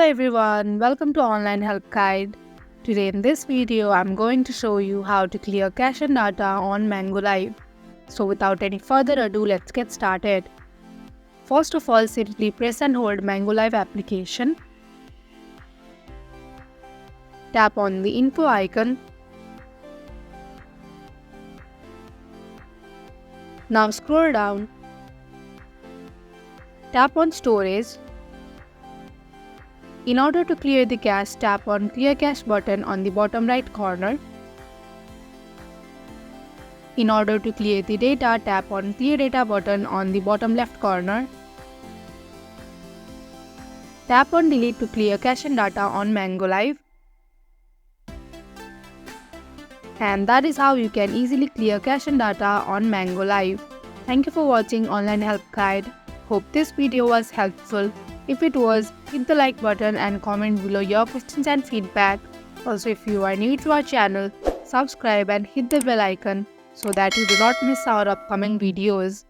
everyone, welcome to Online Help Guide. Today in this video, I'm going to show you how to clear cache and data on Mango Live. So without any further ado, let's get started. First of all, simply press and hold Mango Live application. Tap on the info icon. Now scroll down. Tap on storage. In order to clear the cache, tap on Clear Cache button on the bottom right corner. In order to clear the data, tap on Clear Data button on the bottom left corner. Tap on Delete to clear cache and data on Mango Live. And that is how you can easily clear cache and data on Mango Live. Thank you for watching Online Help Guide. Hope this video was helpful. If it was, hit the like button and comment below your questions and feedback. Also, if you are new to our channel, subscribe and hit the bell icon so that you do not miss our upcoming videos.